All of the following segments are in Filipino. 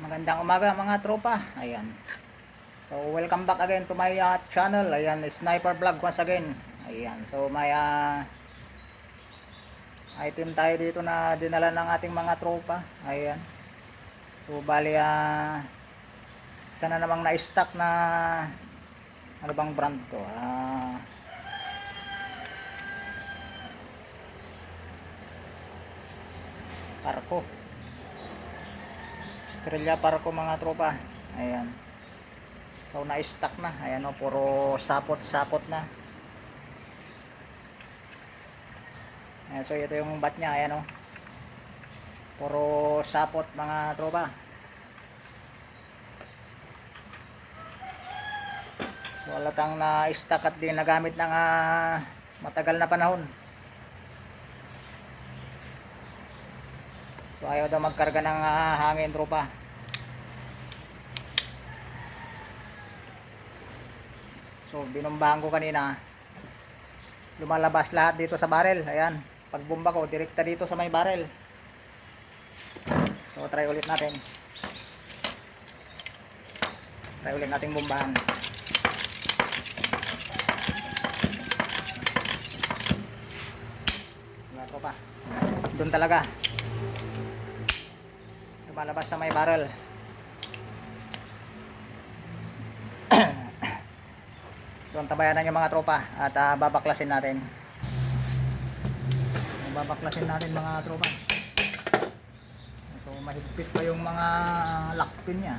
Magandang umaga mga tropa. Ayan. So welcome back again to my channel. Ayan, Sniper Vlog once again. Ayan. So may item tayo dito na dinala ng ating mga tropa. Ayan. So bali isa na namang na-stock na ano bang brand to? Parco. Estrella Parco mga tropa. Ayan. So na-stock na. Ayan o, puro sapot-sapot na. Ayan, so ito yung bat niya. Ayan o. Puro sapot mga tropa. So halatang na-stock at din nagamit ng matagal na panahon. So ayaw daw magkarga ng hangin tropa. So binumbahan ko kanina. Lumalabas lahat dito sa barrel. Ayan. Pag bomba ko, direkta dito sa may barrel. So try ulit natin. Try ulit nating bombahan. Wala tropa. Doon talaga. Lumalabas sa may barrel. So tabayan na yung mga tropa at babaklasin natin. Babaklasin natin mga tropa. So mahigpit pa yung mga lock pin niya.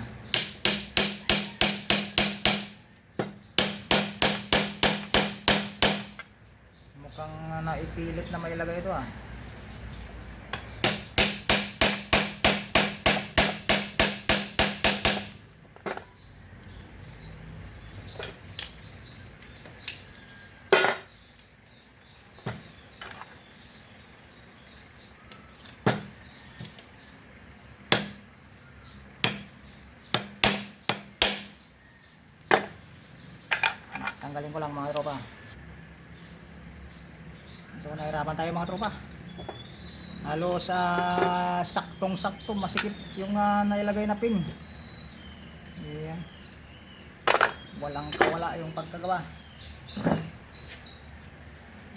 Mukhang naipilit na mailagay ito . Tanggalin ko lang mga tropa. So nahirapan tayo mga tropa. Halos saktong-sakto masikip yung nailagay na pin. Ayan. Walang kawala yung pagkagawa.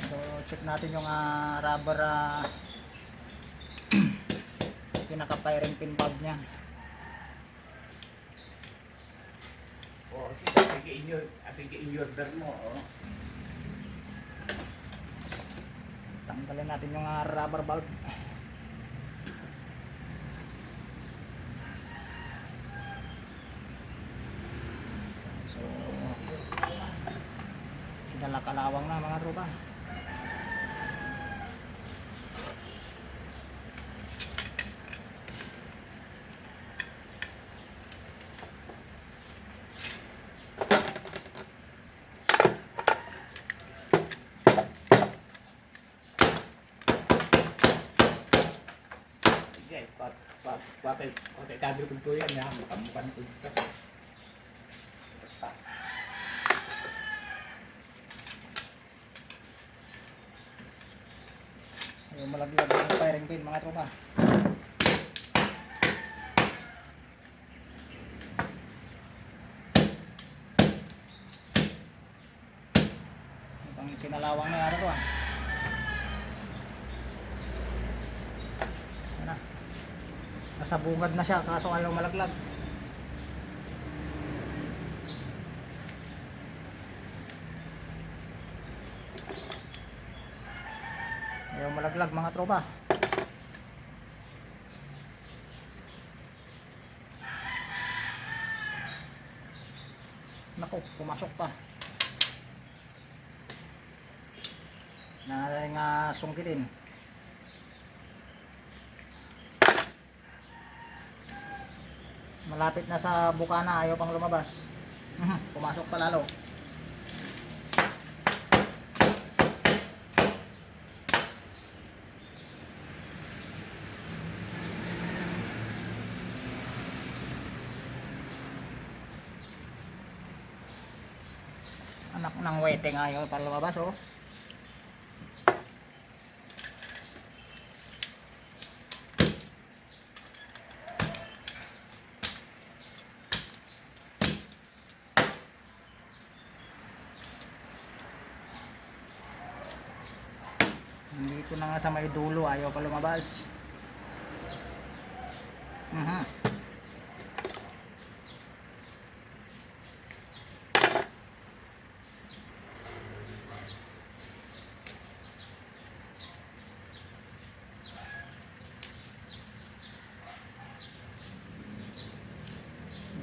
So check natin yung rubber pinaka firing pin bulb nya. In-order mo. Tanggalin natin yung rubber bulb. So kinalakalawang na mga tropa. Pakai tabir kuntuyan ya, bukan kuntuyan. Yung malaglag yung firing pin mga tropa. Itong kinalawang na yata to . Nasa bungad na siya kaso ayaw malaglag. Ayaw malaglag mga tropa. Naku, pumasok pa. Nating sungkitin. Malapit na sa bukana, ayaw pang lumabas. Pumasok pa lalo. Anak ng weteng, ayaw pa lumabas . Dito na nga sa may dulo, ayaw pa lumabas.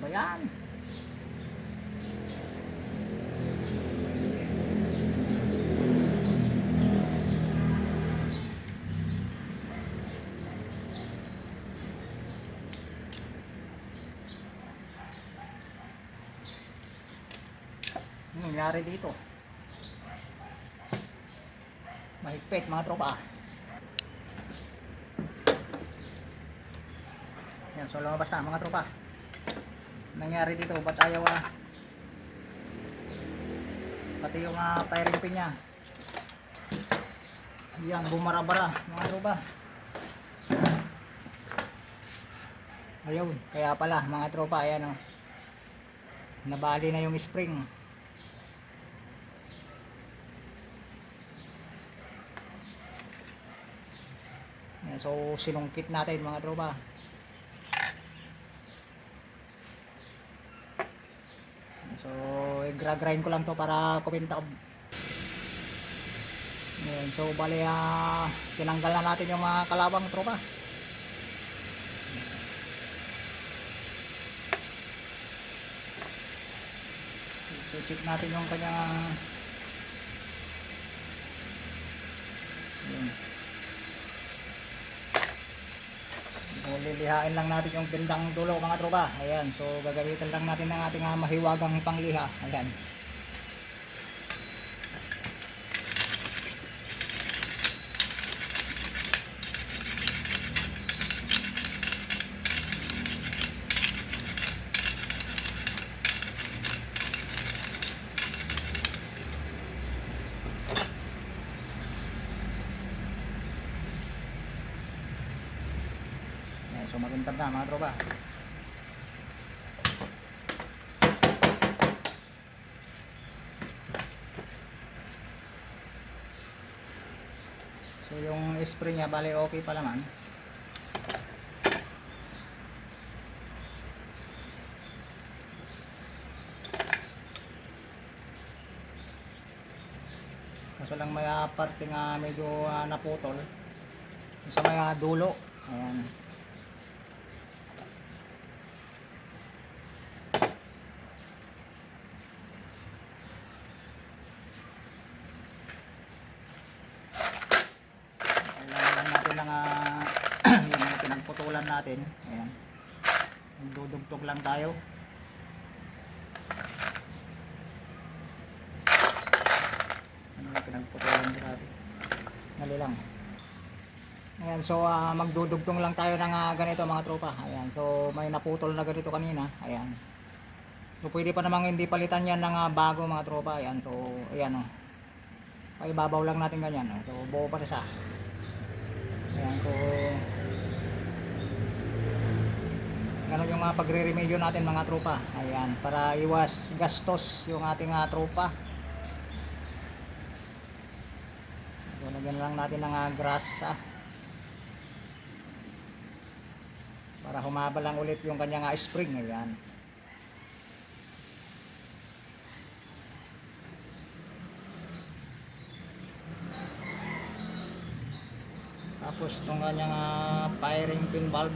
Ba yan? Nangyari dito? Mahigpit mga tropa. Yan, so lumabas na mga tropa. Nangyari dito, ba't ayaw pati yung firing pin nya. Yan, bumara-bara mga tropa. Ayun, kaya pala mga tropa, ayan nabali na yung spring. Yan, so sinungkit natin mga tropa. So i-grind ko lang to para kumita. Yan, so bali tinanggal na natin yung mga kalawang tropa. So check natin yung kanyang yan. So lilihain lang natin yung bindang dulo mga tropa. Ayan, so gagamitan lang natin ng ating mahiwagang pangliha. Ayan. So makintab na mga tropa. So yung spray nya bali okay pa naman. Kaso lang may parte nga medyo naputol sa may dulo. Ayan. Yung pinagputulan natin. Ayan. Dudugtog lang tayo. Ano yung pinagputulan natin? Dali lang. Ayan, so magdudugtong lang tayo ng ganito mga tropa. Ayan, so may naputol na ganito kanina. Ayan. So pwede pa namang hindi palitan yan ng bago mga tropa. Ayan, so ayan paibabaw lang natin ganyan. So buo pa siya. Ayan, so ganun yung pagre-remedyo natin mga tropa. Ayan, para iwas gastos yung ating tropa. So lagyan lang natin ng grasa para humaba lang ulit yung kanyang spring. Ayan. Tapos itong kanyang firing pin valve,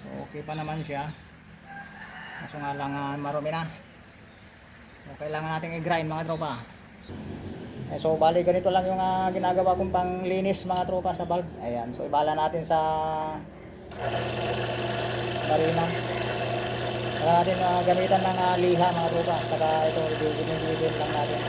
so okay pa naman siya, kaso nga lang marumi na. So kailangan natin i-grind mga tropa. So bali ganito lang yung ginagawa kong panglinis mga tropa sa valve. Ayan, so ibala natin sa marina. Kaya natin gamitan ng liha mga tropa. Saka ito i-blend lang natin.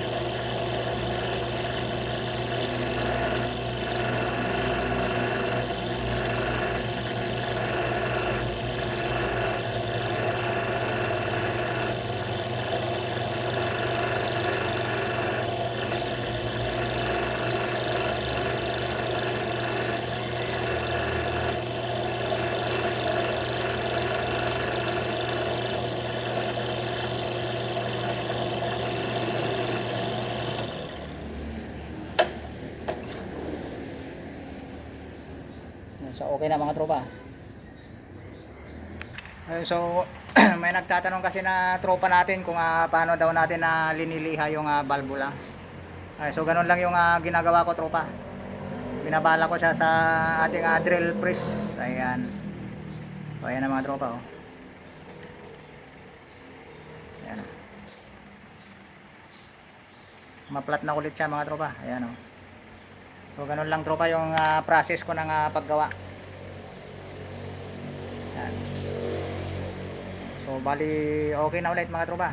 So okay na mga tropa. So may nagtatanong kasi na tropa natin kung paano daw natin na liniliha yung valvula. So ganun lang yung ginagawa ko tropa. Binabala ko siya sa ating drill press. Ayan. So ayan na mga tropa oh. Ayan. Ma-flat na ulit siya mga tropa. Ayan oh. So ganun lang tropa yung process ko ng paggawa. Ayan. So bali okay na ulit mga tropa.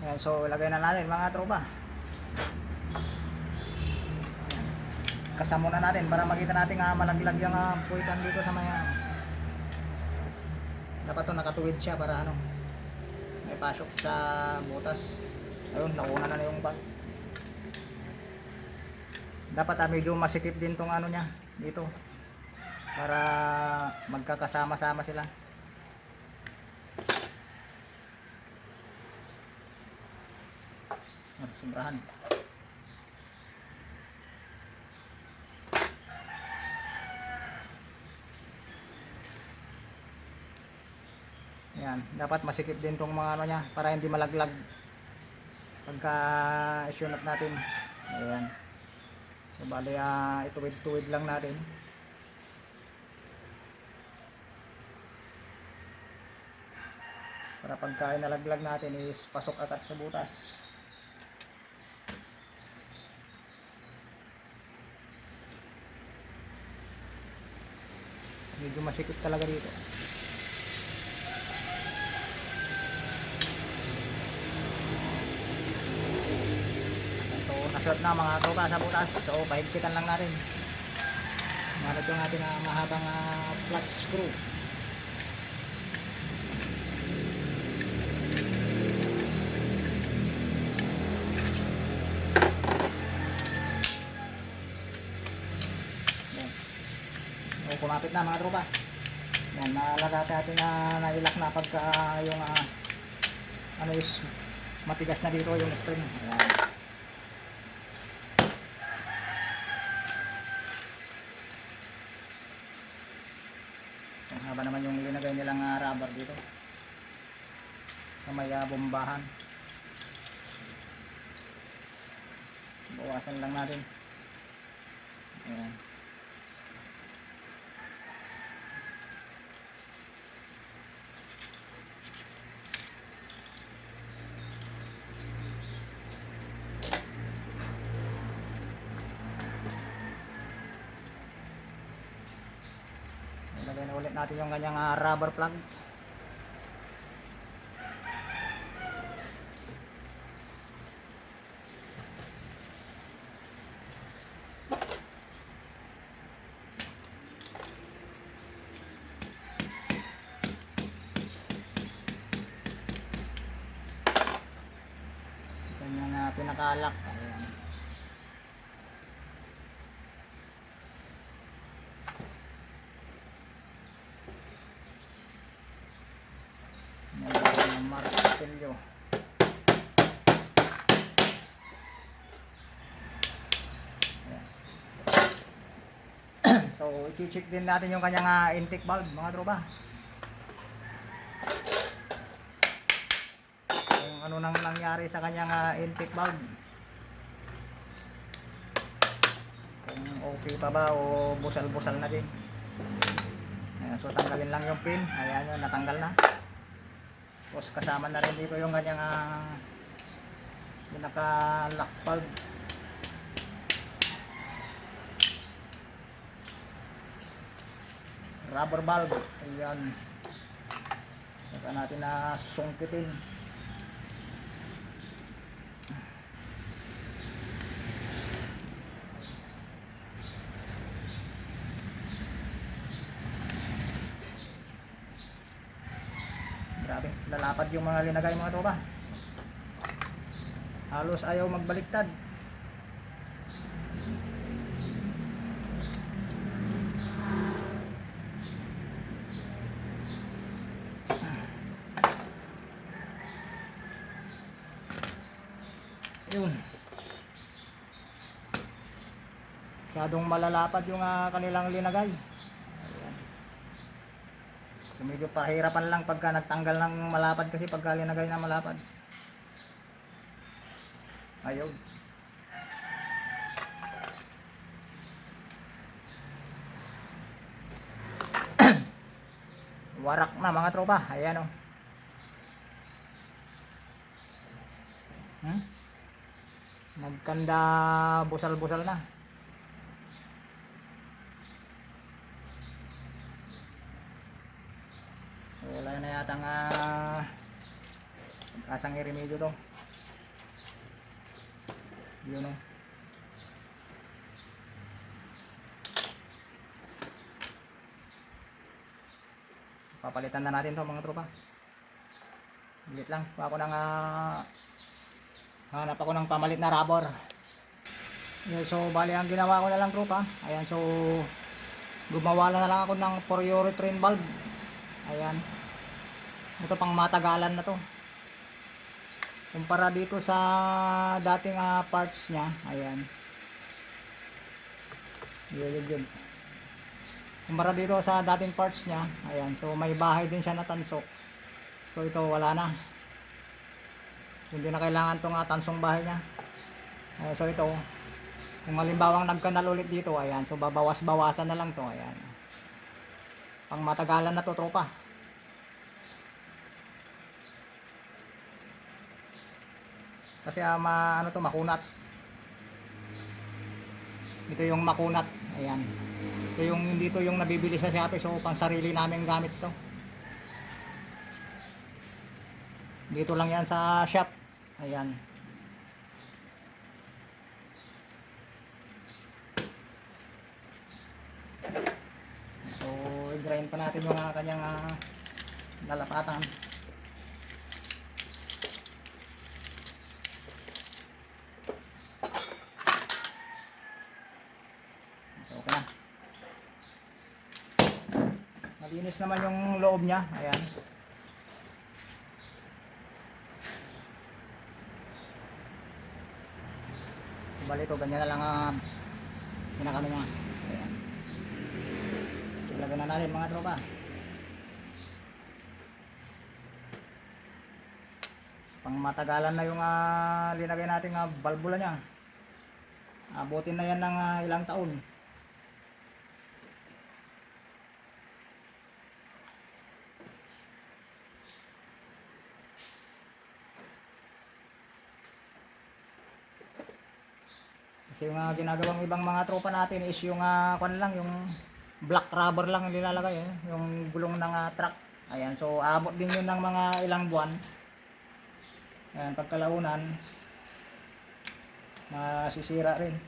Ayan, so ilagay na natin mga tropa. Kasama na natin para makita natin malaglag yung puwitan dito sa may dapat to nakatuwid siya para ano may pasok sa butas. Ayun, nauna na yung bag. Dapat medyo masikip din tong ano niya dito para magkakasama-sama sila. Sobrahan. Yan, dapat masikip din tong mga ano niya para hindi malaglag pagka isunat natin. Ayan. So bali ituwid-tuwid lang natin. Para pagka nalaglag natin is pasok agad sa butas. Medyo masikip talaga dito. Nasunod na mga tropa sa butas. So pahigpitan lang natin. Malot yung ating mahabang flat screw. Yan. So kumapit na mga tropa. Yan, nalagay natin na nailak na pagka yung ano is matigas na dito yung spring. Ayan. Haba naman yung linagay nilang rubber dito sa may bombahan. Bawasan lang natin. Ayan. Ilagay na ulit natin yung kanyang rubber plug. Kanyang pinakalak. Ayan. Martilyo. So i-check din natin yung kanyang intake valve mga tropa. Kung ano nang nangyari sa kanyang intake valve. Kung okay pa ba o busal-busal na din. Ayan, so tanggalin lang yung pin. Ayan yun, natanggal na. Tapos kasama na rin dito yung kanyang pinaka-lock valve. Rubber valve. Ayan. Saka natin na sungkitin. Grabe, lalapad yung mga linagay mga tropa. Halos ayaw magbaliktad. Yun. Masyadong malalapad yung kanilang linagay. Ayan. So medyo pahirapan lang pagka nagtanggal ng malapad kasi pagka linagay na malapad. Ayun. Warak na mga tropa. Ayan o. Nagkanda busal-busal na. Wala na yatang kasang iremedyo to. Yun o. Papalitan na natin to mga tropa. Bilit lang. Ako nang hanap ako ng pamalit na rubber. So bali ang ginawa ko na lang tropa. Ayan, so gumawa na lang ako ng polyurethane valve. Ayan. Ito pang matagalan na to. Kumpara dito sa dating parts nya. Ayan. Yun. Kumpara dito sa dating parts nya. Ayan. So may bahay din siya na tansok. So ito wala na. Hindi na kailangan itong tansong bahay nya. So ito, kung halimbawang nagkanal ulit dito, ayan, so babawas-bawasan na lang to. Ayan. Pang matagalan na to tropa. Kasi ano to, makunat. Ito yung makunat. Ayan. Ito yung dito yung nabibili sa Shopee, so pang sarili namin gamit to. Dito lang yan sa shop. Ayan. So i-grind pa natin yung kanyang lalapatan. So okay na. Malinis naman yung loob niya. Ayan. Bali ito, ganyan na lang pinakano niya. Ayan. Ilagay na natin mga tropa. Pang matagalan na yung linagay natin balbula niya. Abutin na yan ng ilang taon. Kasi yung ginagawang ibang mga tropa natin is yung yung black rubber lang nilalagay yung gulong ng truck. Ayan, so abot din yun ng mga ilang buwan. Ayan, pagkalaunan masisira rin.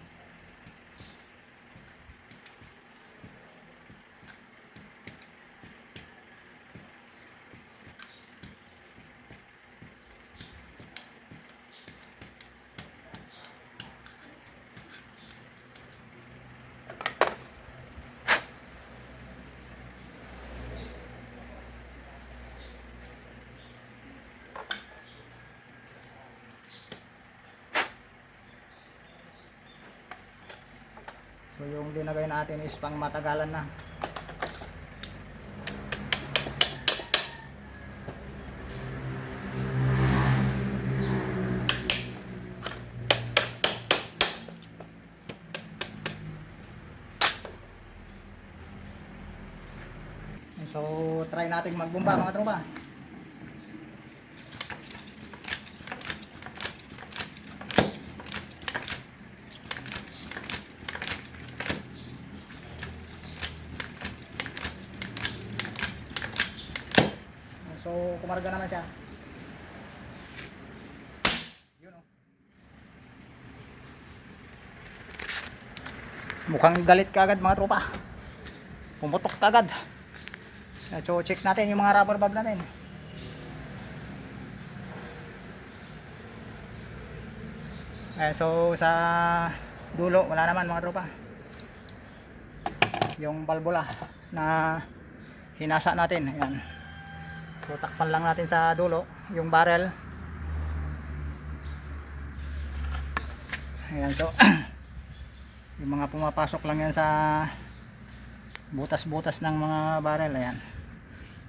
So yung linagay natin is pang matagalan na. So try natin magbumba mga tropa. So kumarga naman siya. Yun o. Mukhang galit kagad mga tropa. Pumutok kagad. So check natin yung mga rubber valve natin. Ayan, so sa dulo wala naman mga tropa. Yung balbula na hinasa natin. Ayan. So takpan lang natin sa dulo yung barrel. Ayan, so Yung mga pumapasok lang yan sa butas-butas ng mga barrel. Ayan.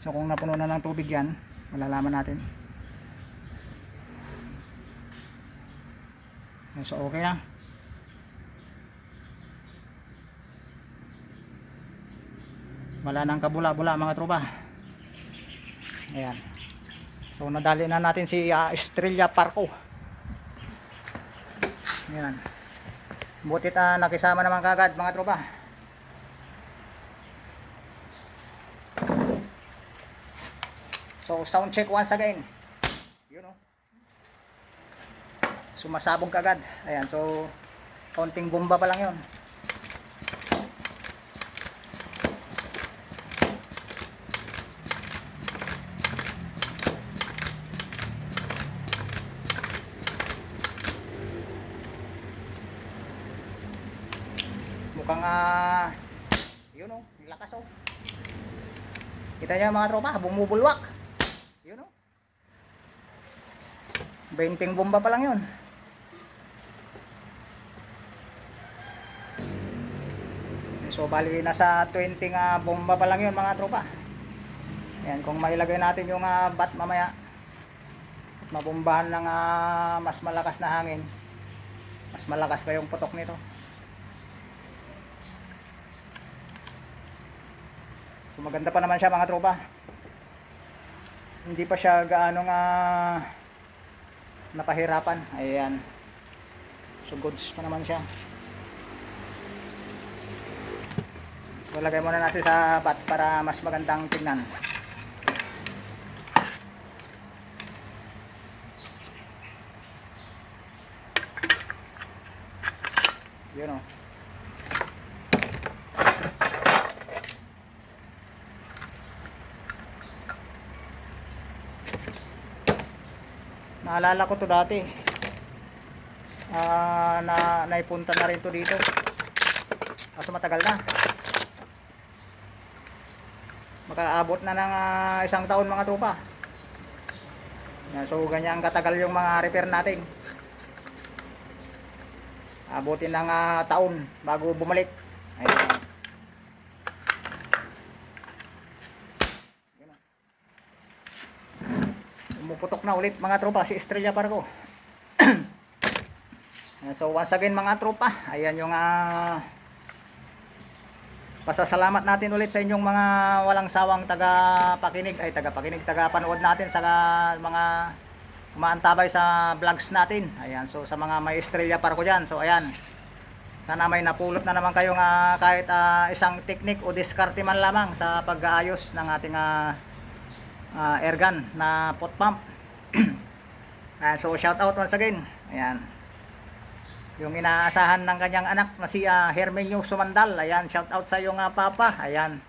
So kung napuno na ng tubig yan, malalaman natin. So okay na. Wala nang kabula-bula mga tropa. Ayan. So nadali na natin si Estrella Parco. Ayan. Butit nakisama naman kagad mga tropa. So sound check once again. Yun o. Sumasabog kagad. Ayan. So konting bomba pa lang yun. Mukhang yun o, lakas o. Kita niyo mga tropa, bumubulwak. Yun o. 20 bomba pa lang yun. So bali nasa 20 bomba pa lang yun mga tropa. Ayan, kung mailagay natin yung bat mamaya, mabombahan ng mas malakas na hangin, mas malakas pa yung putok nito. So maganda pa naman siya mga tropa. Hindi pa siya gaano napahirapan. Ayan. So goods pa naman siya. So lagay muna natin sa bat para mas magandang tingnan. Yun o. Naalala ko to dati. Naipunta na rin to dito. Kaso matagal na. Makaabot na ng 1 taon mga tropa. Yan, so ganyan katagal yung mga repair natin. Abutin ng taon bago bumalik. Ayan. Pumuputok na ulit mga tropa si Estrella Parco. So once again mga tropa, ayan yung pasasalamat natin ulit sa inyong mga walang sawang tagapanood natin sa mga umaantabay sa vlogs natin. Ayan, so sa mga may Estrella Parco dyan, so ayan, sana may napulot na naman kayong kahit isang technique o diskarte man lamang sa pag-aayos ng ating airgun na pot pump. Ayan, so shout out once again. Ayan, yung inaasahan ng kanyang anak na si Hermenio Sumandal. Ayan, shout out sa iyo papa. Ayan,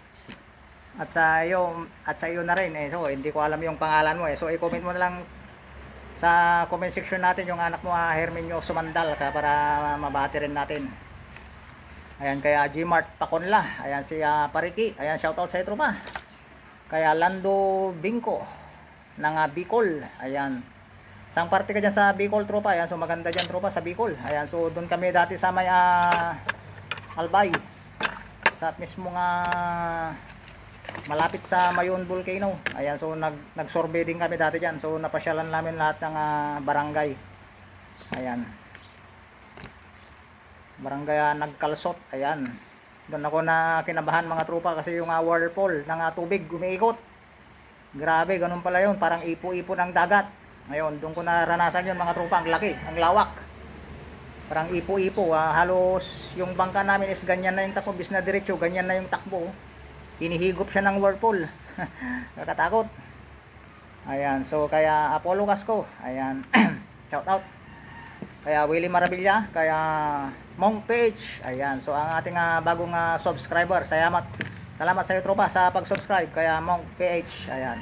at sa iyo na rin. So hindi ko alam yung pangalan mo so i-comment mo na lang sa comment section natin yung anak mo Hermenio Sumandal para mabati rin natin. Ayan, kaya Gmart Paconla. Ayan, si Pariki. Ayan, shout out sa iyo tropa. Kaya Lando Bingko ng Bicol. Ayan, isang parte ka dyan sa Bicol tropa. Ayan, so maganda dyan tropa sa Bicol. Ayan, so doon kami dati sa may Albay, sa mismong malapit sa Mayon Volcano. Ayan, so nag-survey din kami dati dyan. So napasyalan namin lahat ng barangay. Ayan, barangay Nagkalsot. Ayan, doon ako na kinabahan mga tropa kasi yung whirlpool ng tubig umiikot. Grabe, ganun pala yun, parang ipo-ipo ng dagat. Ngayon, doon ko naranasan yun mga tropa. Ang laki, ang lawak, parang ipo-ipo. Halos yung bangka namin is ganyan na yung takbo, bis na diretso, ganyan na yung takbo. Hinihigop siya ng whirlpool. Nakatakot. Ayan, so kaya Apollo Casco. Ayan, shout out. Kaya Willie Maravilla, kaya Monk Page. Ayan, so ang ating bagong subscriber. Salamat sa iyo tropa sa pag-subscribe. Kaya Monk PH. Ayan,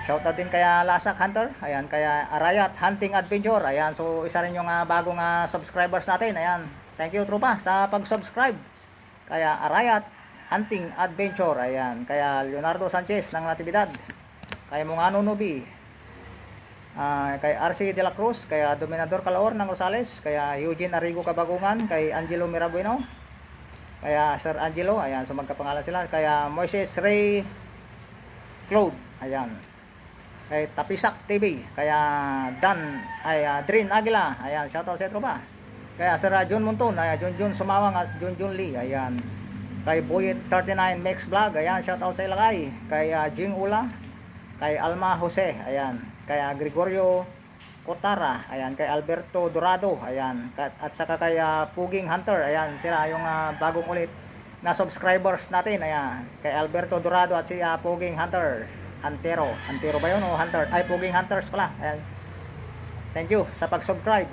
shout out din kaya Lasak Hunter. Ayan, kaya Arayat Hunting Adventure. Ayan, so isa rin yung bagong subscribers natin. Ayan, thank you tropa sa pag-subscribe. Kaya Arayat Hunting Adventure. Ayan, kaya Leonardo Sanchez ng Natividad. Kaya Mungano Nubi. kay RC De La Cruz, kay Dominador Calor ng Rosales, kay Eugene Arrigo Kabagungan, kay Angelo Mirabueno, kay Sir Angelo, ayan, so magkapangalan sila, kay Moises Ray Claude, ayan, kay Tapisak TV, kay Drin Aguila, ayan, shoutout sa tropa, kay Sir John Monton, ayan, Junjun Sumawang at Junjun Lee, ayan, kay Boyet 39 Max Vlog, ayan, shoutout sa Ilagay, kay Jing Ula, kay Alma Jose, ayan, kay Gregorio Cotara, ayan, kay Alberto Dorado, ayan, at saka kay Puging Hunter, ayan, sila yung bagong ulit na subscribers natin, ayan, kay Alberto Dorado at si Puging Hunter, Antero ba yun o Hunter? Ay, Puging Hunters pala, ayan, thank you sa pag-subscribe.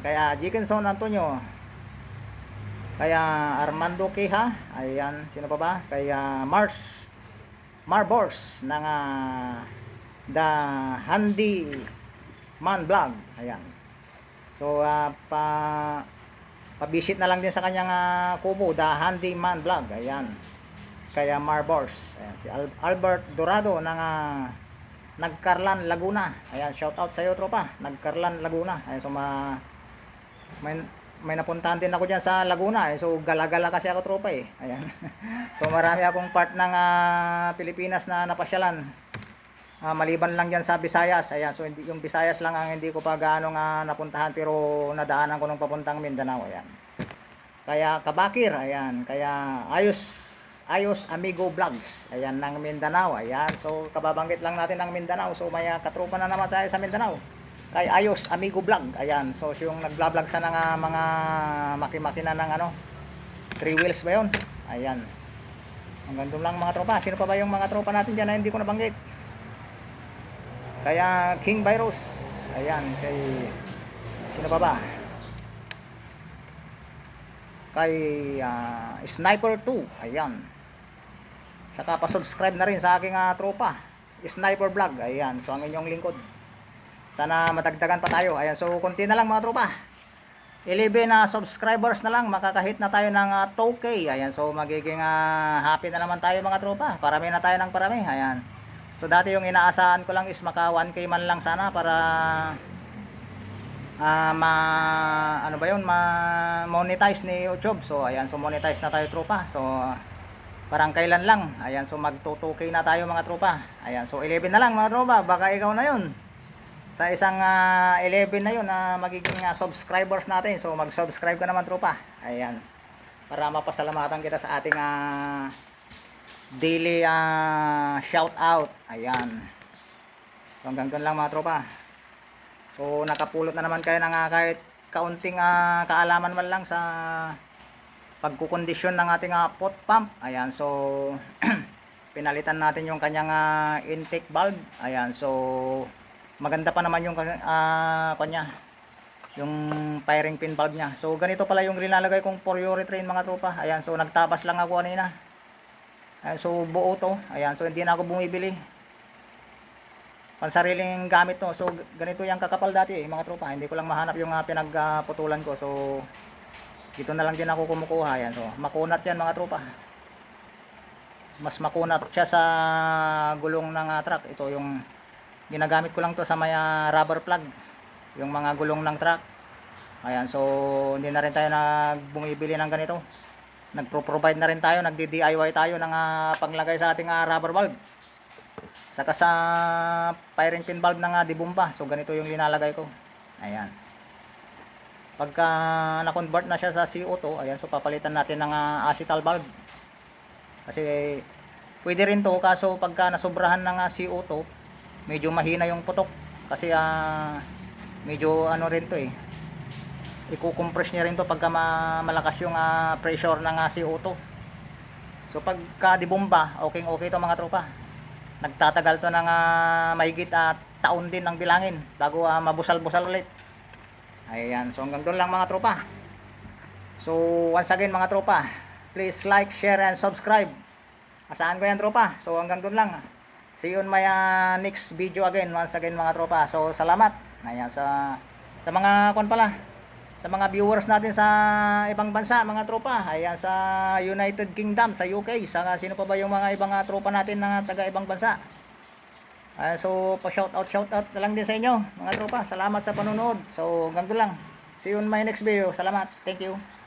Kay Dickinson Antonio, kay Armando Quija, ayan, sino pa ba? Kay Marbors ng The Handy Man Vlog, ayan, so pa-visit na lang din sa kanyang kubo, The Handy Man Vlog, ayan, kaya Marbors, ayan, si Albert Dorado ng Nagkarlan Laguna, ayan, shout out sa iyo tropa, Nagkarlan Laguna, ayan, so may napuntahan din ako dyan sa Laguna, so gala-gala kasi ako tropa ayan. So marami akong part ng Pilipinas na napasyalan, maliban lang dyan sa Visayas, ayan, so yung Visayas lang ang hindi ko pa gaano napuntahan, pero nadaanan ko nung papuntang Mindanao, ayan. Kaya Kabakir, ayan, kaya Ayos Amigo Vlogs, ayan, ng Mindanao, ayan, so kababanggit lang natin ng Mindanao, so may katropa na naman tayo sa Mindanao, kay Ayos Amigo Vlog, ayan, so yung nagvlog sa mga makina ng 3 wheels ba yun, ayan, hanggang doon lang mga tropa. Sino pa ba yung mga tropa natin dyan na hindi ko nabanggit? Kaya King Virus, ayan, kay sino pa ba? Kay Sniper 2, ayan, saka pa-subscribe na rin sa aking tropa Sniper Vlog, ayan, so ang inyong lingkod, sana matagdagan pa tayo, ayan, so konti na lang mga tropa, 11 subscribers na lang, makakahit na tayo ng 2K, ayan, so magiging happy na naman tayo mga tropa, parami na tayo ng parami, ayan, so dati yung inaasahan ko lang is maka 1K man lang sana para ma-monetize ni YouTube. So ayan, so monetize na tayo tropa. So parang kailan lang. Ayan, so mag 2K na tayo mga tropa. Ayan, so 11 na lang mga tropa. Baka ikaw na yun. Sa isang 11 na yun na magiging subscribers natin. So mag-subscribe ka naman tropa. Ayan. Para mapasalamatan kita sa ating daily shout out. Ayan. So hanggang doon lang mga tropa. So nakapulot na naman kayo ng kahit kaunting kaalaman man lang sa pagkukondisyon ng ating pot pump. Ayan, so pinalitan natin yung kanyang intake valve. Ayan, so maganda pa naman yung kanya, yung firing pin valve niya. So ganito pala yung nilalagay kong polyurethane mga tropa. Ayan, so nagtapas lang ako kanina. Ayan, so buo to. Ayan, so hindi na ako bumibili. Pansariling gamit to. So ganito yung kakapal dati mga tropa. Hindi ko lang mahanap yung pinagputulan ko. So dito na lang din ako kumukuha. Yan. So makunat yan mga tropa. Mas makunat siya sa gulong ng truck. Ito yung ginagamit ko lang to sa may rubber plug. Yung mga gulong ng truck. Ayan, so hindi na rin tayo bumibili ng ganito. Nagpro-provide na rin tayo, nagdi-DIY tayo ng panglagay sa ating rubber valve. Saka sa firing pin valve ng dibumba. So ganito yung linalagay ko. Ayan. Pagka na-convert na siya sa CO2, ayan, so papalitan natin ng acetal valve. Kasi pwede rin to, kaso pagka nasobrahan ng CO2, medyo mahina yung putok. Kasi medyo rin to i-compress niya rin to pagka malakas yung pressure ng CO2. So pagka dibumba, okay to mga tropa. Nagtatagal to ng mahigit taon din ang bilangin bago mabusal-busal ulit. Ayan, so hanggang doon lang mga tropa. So once again mga tropa, please like, share, and subscribe. Asahan ko yan tropa. So hanggang doon lang. See you on my next video again. Once again mga tropa. So salamat. Ayan, sa mga sa mga viewers natin sa ibang bansa mga tropa. Ayan, sa United Kingdom, sa UK, sa sino pa ba yung mga ibang tropa natin na taga ibang bansa. So, shout out na lang din sa inyo, mga tropa. Salamat sa panonood. So, ganito lang. See you on my next video. Salamat. Thank you.